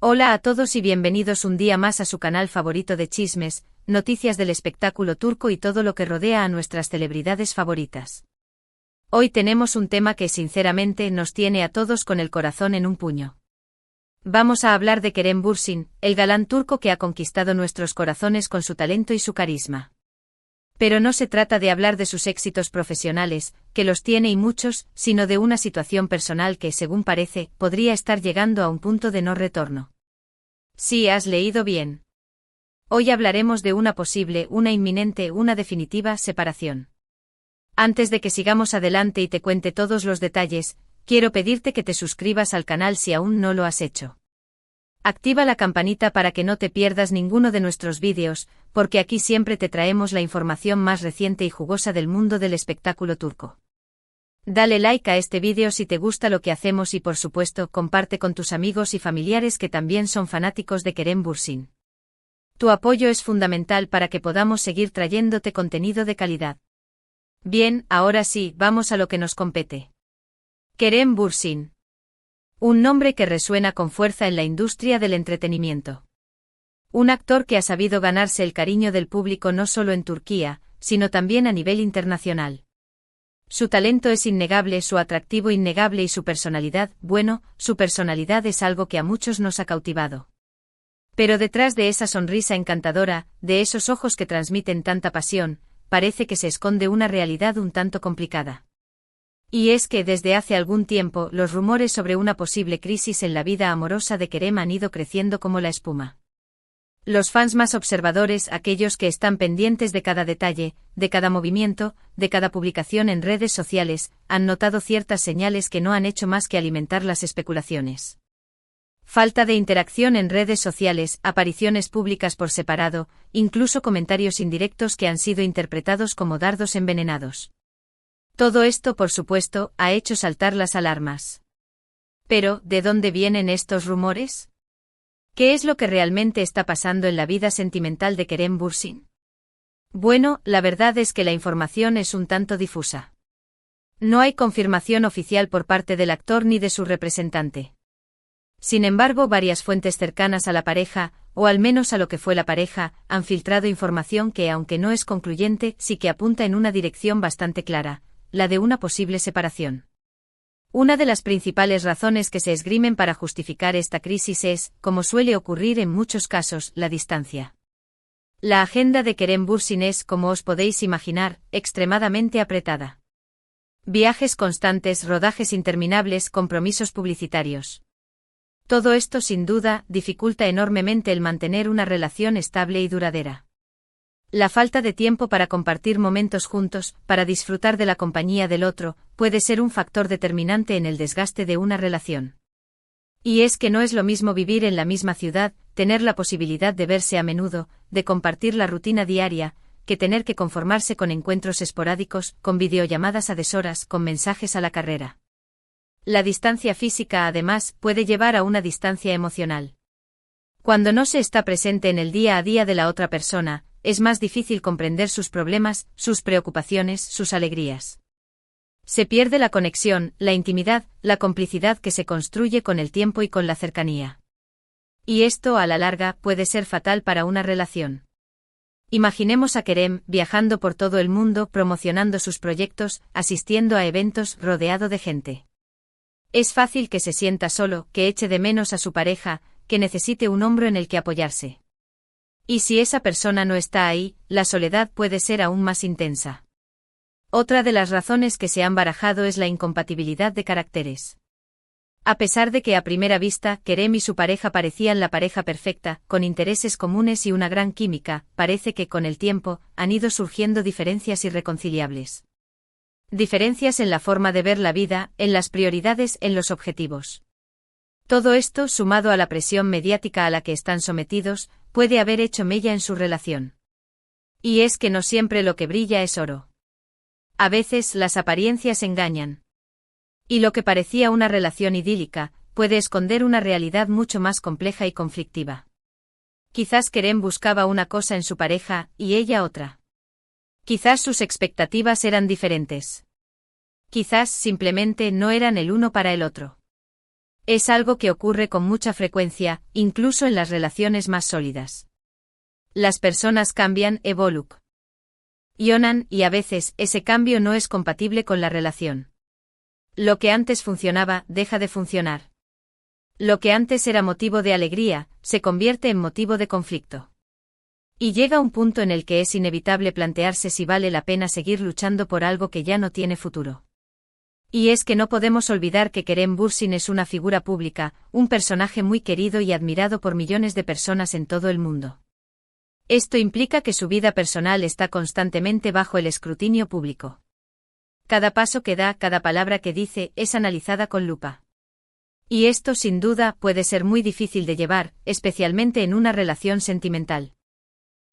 Hola a todos y bienvenidos un día más a su canal favorito de chismes, noticias del espectáculo turco y todo lo que rodea a nuestras celebridades favoritas. Hoy tenemos un tema que sinceramente nos tiene a todos con el corazón en un puño. Vamos a hablar de Kerem Bürsin, el galán turco que ha conquistado nuestros corazones con su talento y su carisma. Pero no se trata de hablar de sus éxitos profesionales, que los tiene y muchos, sino de una situación personal que, según parece, podría estar llegando a un punto de no retorno. Sí, has leído bien. Hoy hablaremos de una posible, una inminente, una definitiva separación. Antes de que sigamos adelante y te cuente todos los detalles, quiero pedirte que te suscribas al canal si aún no lo has hecho. Activa la campanita para que no te pierdas ninguno de nuestros vídeos, porque aquí siempre te traemos la información más reciente y jugosa del mundo del espectáculo turco. Dale like a este vídeo si te gusta lo que hacemos y por supuesto comparte con tus amigos y familiares que también son fanáticos de Kerem Bürsin. Tu apoyo es fundamental para que podamos seguir trayéndote contenido de calidad. Bien, ahora sí, vamos a lo que nos compete. Kerem Bürsin. Un nombre que resuena con fuerza en la industria del entretenimiento. Un actor que ha sabido ganarse el cariño del público no solo en Turquía, sino también a nivel internacional. Su talento es innegable, su atractivo innegable y su personalidad, bueno, su personalidad es algo que a muchos nos ha cautivado. Pero detrás de esa sonrisa encantadora, de esos ojos que transmiten tanta pasión, parece que se esconde una realidad un tanto complicada. Y es que desde hace algún tiempo los rumores sobre una posible crisis en la vida amorosa de Kerem han ido creciendo como la espuma. Los fans más observadores, aquellos que están pendientes de cada detalle, de cada movimiento, de cada publicación en redes sociales, han notado ciertas señales que no han hecho más que alimentar las especulaciones. Falta de interacción en redes sociales, apariciones públicas por separado, incluso comentarios indirectos que han sido interpretados como dardos envenenados. Todo esto, por supuesto, ha hecho saltar las alarmas. Pero, ¿de dónde vienen estos rumores? ¿Qué es lo que realmente está pasando en la vida sentimental de Kerem Bürsin? Bueno, la verdad es que la información es un tanto difusa. No hay confirmación oficial por parte del actor ni de su representante. Sin embargo, varias fuentes cercanas a la pareja, o al menos a lo que fue la pareja, han filtrado información que, aunque no es concluyente, sí que apunta en una dirección bastante clara, la de una posible separación. Una de las principales razones que se esgrimen para justificar esta crisis es, como suele ocurrir en muchos casos, la distancia. La agenda de Kerem Bürsin es, como os podéis imaginar, extremadamente apretada. Viajes constantes, rodajes interminables, compromisos publicitarios. Todo esto sin duda dificulta enormemente el mantener una relación estable y duradera. La falta de tiempo para compartir momentos juntos, para disfrutar de la compañía del otro, puede ser un factor determinante en el desgaste de una relación. Y es que no es lo mismo vivir en la misma ciudad, tener la posibilidad de verse a menudo, de compartir la rutina diaria, que tener que conformarse con encuentros esporádicos, con videollamadas a deshoras, con mensajes a la carrera. La distancia física, además, puede llevar a una distancia emocional. Cuando no se está presente en el día a día de la otra persona, es más difícil comprender sus problemas, sus preocupaciones, sus alegrías. Se pierde la conexión, la intimidad, la complicidad que se construye con el tiempo y con la cercanía. Y esto, a la larga, puede ser fatal para una relación. Imaginemos a Kerem viajando por todo el mundo, promocionando sus proyectos, asistiendo a eventos, rodeado de gente. Es fácil que se sienta solo, que eche de menos a su pareja, que necesite un hombro en el que apoyarse. Y si esa persona no está ahí, la soledad puede ser aún más intensa. Otra de las razones que se han barajado es la incompatibilidad de caracteres. A pesar de que a primera vista Kerem y su pareja parecían la pareja perfecta, con intereses comunes y una gran química, parece que con el tiempo han ido surgiendo diferencias irreconciliables. Diferencias en la forma de ver la vida, en las prioridades, en los objetivos. Todo esto, sumado a la presión mediática a la que están sometidos, puede haber hecho mella en su relación. Y es que no siempre lo que brilla es oro. A veces las apariencias engañan. Y lo que parecía una relación idílica, puede esconder una realidad mucho más compleja y conflictiva. Quizás Kerem buscaba una cosa en su pareja, y ella otra. Quizás sus expectativas eran diferentes. Quizás simplemente no eran el uno para el otro. Es algo que ocurre con mucha frecuencia, incluso en las relaciones más sólidas. Las personas cambian, evolucionan, y a veces ese cambio no es compatible con la relación. Lo que antes funcionaba, deja de funcionar. Lo que antes era motivo de alegría, se convierte en motivo de conflicto. Y llega un punto en el que es inevitable plantearse si vale la pena seguir luchando por algo que ya no tiene futuro. Y es que no podemos olvidar que Kerem Bürsin es una figura pública, un personaje muy querido y admirado por millones de personas en todo el mundo. Esto implica que su vida personal está constantemente bajo el escrutinio público. Cada paso que da, cada palabra que dice, es analizada con lupa. Y esto, sin duda, puede ser muy difícil de llevar, especialmente en una relación sentimental.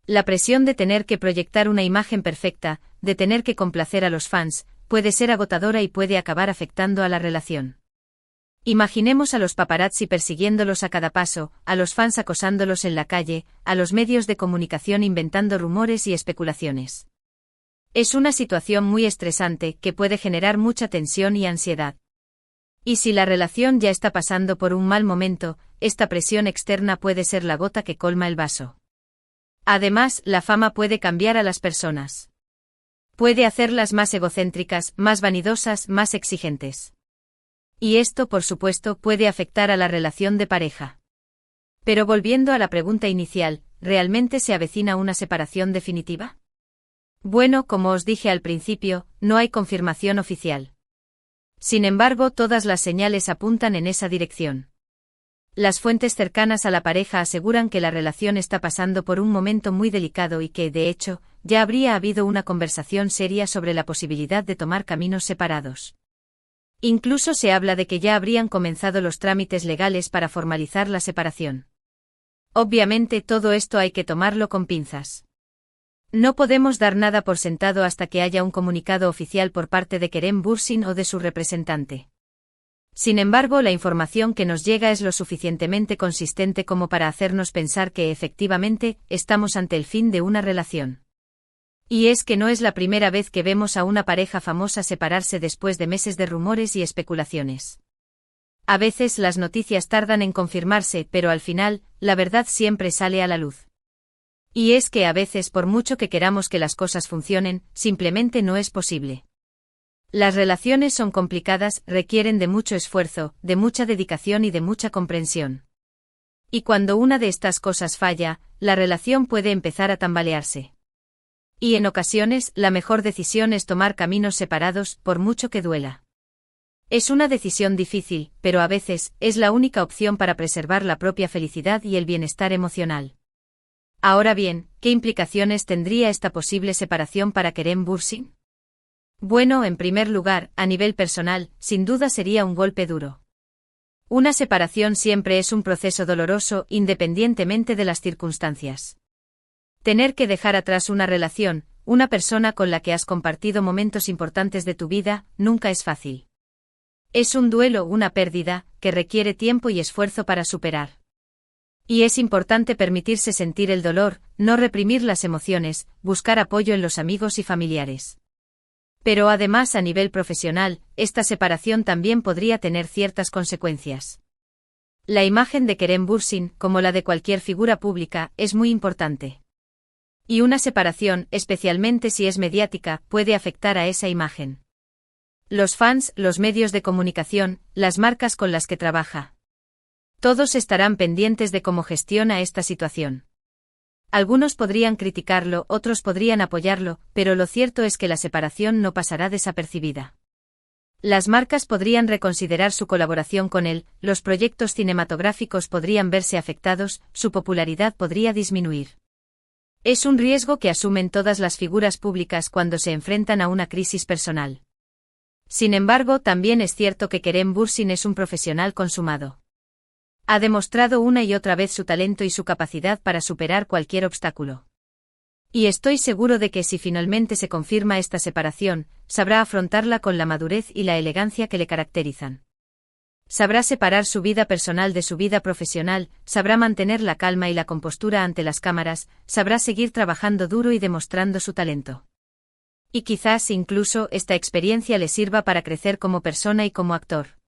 La presión de tener que proyectar una imagen perfecta, de tener que complacer a los fans, puede ser agotadora y puede acabar afectando a la relación. Imaginemos a los paparazzi persiguiéndolos a cada paso, a los fans acosándolos en la calle, a los medios de comunicación inventando rumores y especulaciones. Es una situación muy estresante que puede generar mucha tensión y ansiedad. Y si la relación ya está pasando por un mal momento, esta presión externa puede ser la gota que colma el vaso. Además, la fama puede cambiar a las personas. Puede hacerlas más egocéntricas, más vanidosas, más exigentes. Y esto, por supuesto, puede afectar a la relación de pareja. Pero volviendo a la pregunta inicial, ¿realmente se avecina una separación definitiva? Bueno, como os dije al principio, no hay confirmación oficial. Sin embargo, todas las señales apuntan en esa dirección. Las fuentes cercanas a la pareja aseguran que la relación está pasando por un momento muy delicado y que, de hecho, ya habría habido una conversación seria sobre la posibilidad de tomar caminos separados. Incluso se habla de que ya habrían comenzado los trámites legales para formalizar la separación. Obviamente todo esto hay que tomarlo con pinzas. No podemos dar nada por sentado hasta que haya un comunicado oficial por parte de Kerem Bürsin o de su representante. Sin embargo, la información que nos llega es lo suficientemente consistente como para hacernos pensar que efectivamente estamos ante el fin de una relación. Y es que no es la primera vez que vemos a una pareja famosa separarse después de meses de rumores y especulaciones. A veces las noticias tardan en confirmarse, pero al final, la verdad siempre sale a la luz. Y es que a veces, por mucho que queramos que las cosas funcionen, simplemente no es posible. Las relaciones son complicadas, requieren de mucho esfuerzo, de mucha dedicación y de mucha comprensión. Y cuando una de estas cosas falla, la relación puede empezar a tambalearse. Y en ocasiones, la mejor decisión es tomar caminos separados, por mucho que duela. Es una decisión difícil, pero a veces, es la única opción para preservar la propia felicidad y el bienestar emocional. Ahora bien, ¿qué implicaciones tendría esta posible separación para Kerem Bürsin? Bueno, en primer lugar, a nivel personal, sin duda sería un golpe duro. Una separación siempre es un proceso doloroso, independientemente de las circunstancias. Tener que dejar atrás una relación, una persona con la que has compartido momentos importantes de tu vida, nunca es fácil. Es un duelo, una pérdida, que requiere tiempo y esfuerzo para superar. Y es importante permitirse sentir el dolor, no reprimir las emociones, buscar apoyo en los amigos y familiares. Pero además, a nivel profesional, esta separación también podría tener ciertas consecuencias. La imagen de Kerem Bürsin, como la de cualquier figura pública, es muy importante. Y una separación, especialmente si es mediática, puede afectar a esa imagen. Los fans, los medios de comunicación, las marcas con las que trabaja. Todos estarán pendientes de cómo gestiona esta situación. Algunos podrían criticarlo, otros podrían apoyarlo, pero lo cierto es que la separación no pasará desapercibida. Las marcas podrían reconsiderar su colaboración con él, los proyectos cinematográficos podrían verse afectados, su popularidad podría disminuir. Es un riesgo que asumen todas las figuras públicas cuando se enfrentan a una crisis personal. Sin embargo, también es cierto que Kerem Bürsin es un profesional consumado. Ha demostrado una y otra vez su talento y su capacidad para superar cualquier obstáculo. Y estoy seguro de que si finalmente se confirma esta separación, sabrá afrontarla con la madurez y la elegancia que le caracterizan. Sabrá separar su vida personal de su vida profesional, sabrá mantener la calma y la compostura ante las cámaras, sabrá seguir trabajando duro y demostrando su talento. Y quizás incluso esta experiencia le sirva para crecer como persona y como actor.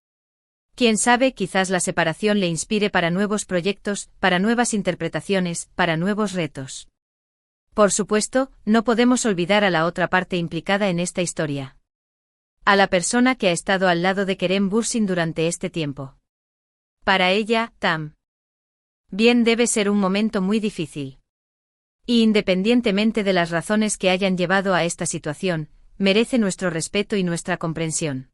Quién sabe, quizás la separación le inspire para nuevos proyectos, para nuevas interpretaciones, para nuevos retos. Por supuesto, no podemos olvidar a la otra parte implicada en esta historia. A la persona que ha estado al lado de Kerem Bürsin durante este tiempo. Para ella, también debe ser un momento muy difícil. Y independientemente de las razones que hayan llevado a esta situación, merece nuestro respeto y nuestra comprensión.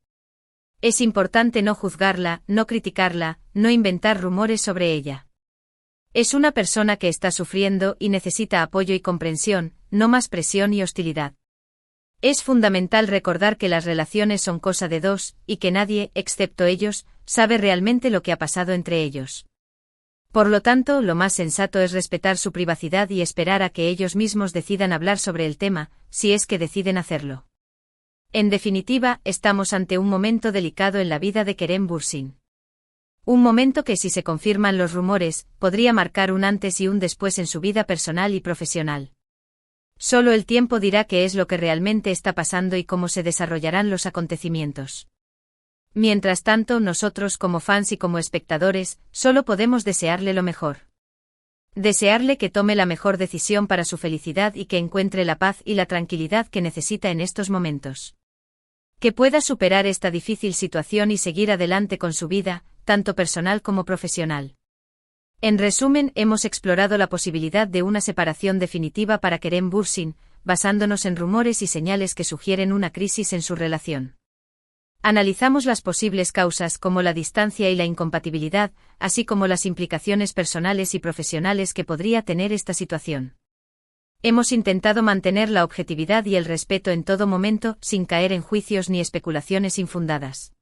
Es importante no juzgarla, no criticarla, no inventar rumores sobre ella. Es una persona que está sufriendo y necesita apoyo y comprensión, no más presión y hostilidad. Es fundamental recordar que las relaciones son cosa de dos, y que nadie, excepto ellos, sabe realmente lo que ha pasado entre ellos. Por lo tanto, lo más sensato es respetar su privacidad y esperar a que ellos mismos decidan hablar sobre el tema, si es que deciden hacerlo. En definitiva, estamos ante un momento delicado en la vida de Kerem Bürsin. Un momento que, si se confirman los rumores, podría marcar un antes y un después en su vida personal y profesional. Solo el tiempo dirá qué es lo que realmente está pasando y cómo se desarrollarán los acontecimientos. Mientras tanto, nosotros como fans y como espectadores, solo podemos desearle lo mejor. Desearle que tome la mejor decisión para su felicidad y que encuentre la paz y la tranquilidad que necesita en estos momentos. Que pueda superar esta difícil situación y seguir adelante con su vida, tanto personal como profesional. En resumen, hemos explorado la posibilidad de una separación definitiva para Kerem Bürsin, basándonos en rumores y señales que sugieren una crisis en su relación. Analizamos las posibles causas como la distancia y la incompatibilidad, así como las implicaciones personales y profesionales que podría tener esta situación. Hemos intentado mantener la objetividad y el respeto en todo momento, sin caer en juicios ni especulaciones infundadas.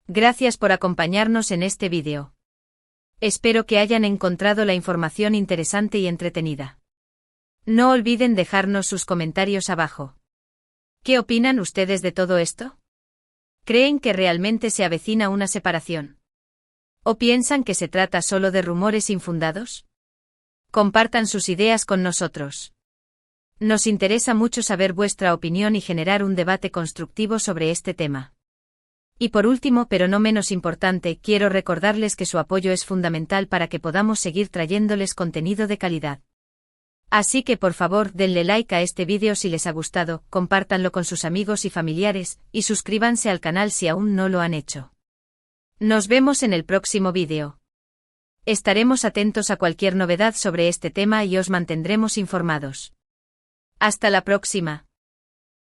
Gracias por acompañarnos en este vídeo. Espero que hayan encontrado la información interesante y entretenida. No olviden dejarnos sus comentarios abajo. ¿Qué opinan ustedes de todo esto? ¿Creen que realmente se avecina una separación? ¿O piensan que se trata solo de rumores infundados? Compartan sus ideas con nosotros. Nos interesa mucho saber vuestra opinión y generar un debate constructivo sobre este tema. Y por último, pero no menos importante, quiero recordarles que su apoyo es fundamental para que podamos seguir trayéndoles contenido de calidad. Así que por favor, denle like a este vídeo si les ha gustado, compártanlo con sus amigos y familiares, y suscríbanse al canal si aún no lo han hecho. Nos vemos en el próximo vídeo. Estaremos atentos a cualquier novedad sobre este tema y os mantendremos informados. Hasta la próxima.